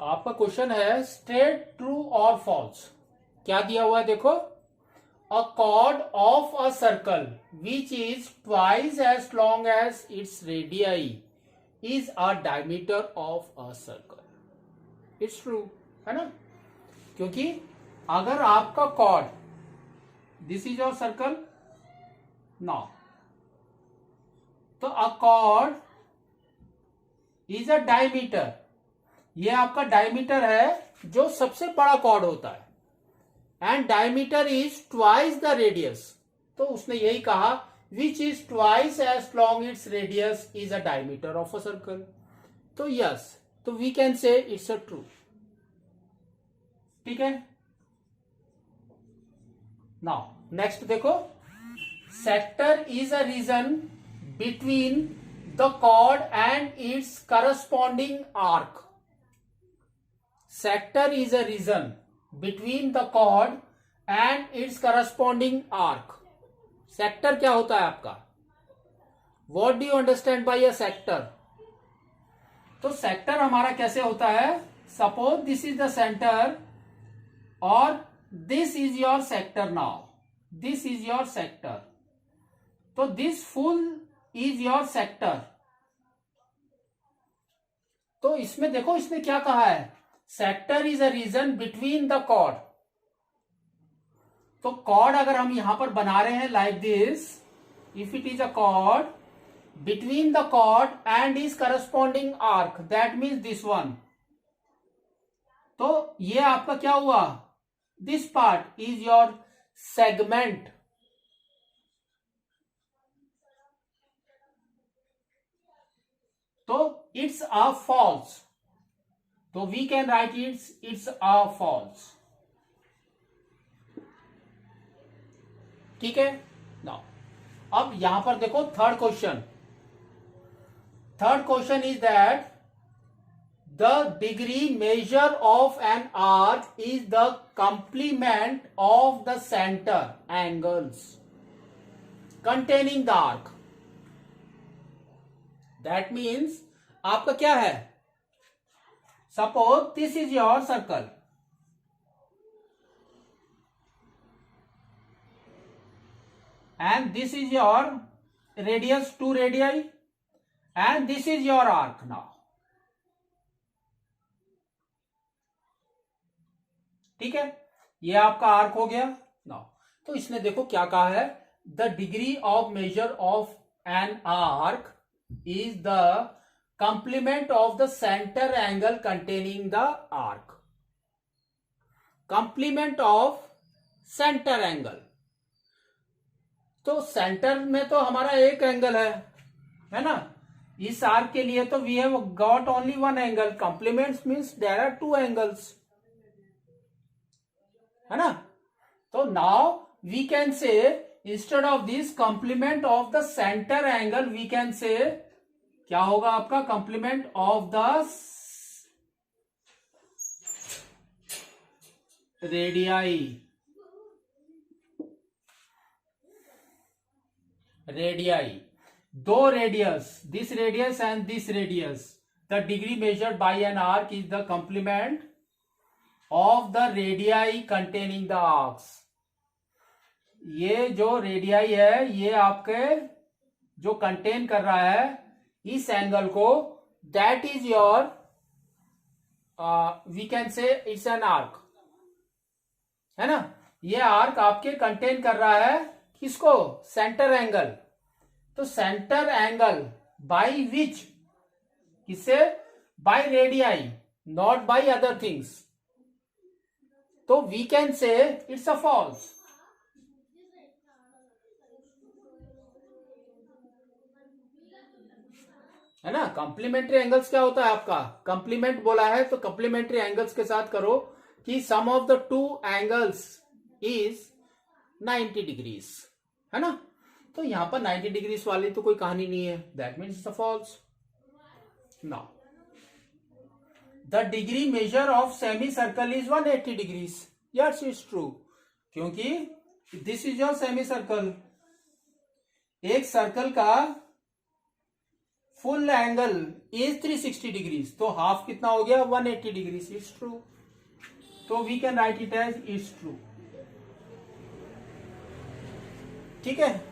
आपका क्वेश्चन है state true और फॉल्स। क्या दिया हुआ है देखो, a chord of a circle which is twice as long as its radii is a diameter of a circle. It's true, है ना, क्योंकि अगर आपका chord, this is your circle now, तो a chord is a diameter, ये आपका diameter है जो सबसे बड़ा कॉर्ड होता है, and diameter is twice the radius, तो उसने यही कहा which is twice as long its radius is a diameter of a circle. तो यस, तो we can say it's a true. ठीक है, नाउ नेक्स्ट देखो, sector is a region between the chord and its corresponding arc. Sector is a region between the chord and its corresponding arc. Sector क्या होता है आपका? What do you understand by a sector? तो sector हमारा कैसे होता है? Suppose this is the center और this is your sector now. This is your sector. तो this full is your sector. तो इसमें देखो इसने क्या कहा है, sector is a region between the chord. तो कॉर्ड अगर हम यहां पर बना रहे हैं like this, if it is a chord between the chord and is corresponding arc, that means this one. तो ये आपका क्या हुआ, this part is your segment. तो इट्स अ फॉल्स, तो we can write it's a false. ठीक है, now अब यहां पर देखो third question. Third question is that the degree measure of N arc is the complement of the centre angles containing the arc. That means आपका क्या है, suppose this is your circle and this is your radius 2 radii and this is your arc now. ठीक है, ये आपका arc हो गया now. तो इसने देखो क्या कहा है, the degree of measure of N arc is the complement of the centre angle containing the arc. Complement of centre angle, तो सेंटर में तो हमारा एक एंगल है ना, इस आर्क के लिए तो we have got only one angle, complements means there are two angles, है ना। तो now we can say instead of this complement of the centre angle, we can say क्या होगा आपका, complement of the radii. Radii, दो radius, this radius and this radius, the degree measured by an arc is the complement of the radii containing the arcs. ये जो radii है ये आपके जो कंटेन कर रहा है इस एंगल को, that is your we can say it's an arc, है ना। ये आर्क आपके कंटेन कर रहा है किसको, सेंटर एंगल। तो सेंटर एंगल बाय विच, किससे, by radii, not by other things, तो we can say it's a false. है ना, कंप्लीमेंट्री एंगल्स क्या होता है आपका, कंप्लीमेंट बोला है तो कंप्लीमेंट्री एंगल्स के साथ करो कि sum of the two angles is 90 degrees, है ना। तो यहां पर 90 डिग्रीज वाली तो कोई कहानी नहीं है, that means it's a false. Now the degree measure of semi circle is 180 degrees, yes it's true, क्योंकि this is your semi circle. एक सर्कल का फुल एंगल इज 360 डिग्रीज, तो हाफ कितना हो गया 180 डिग्रीज, इट्स ट्रू। तो we can write it as it's true. ठीक है।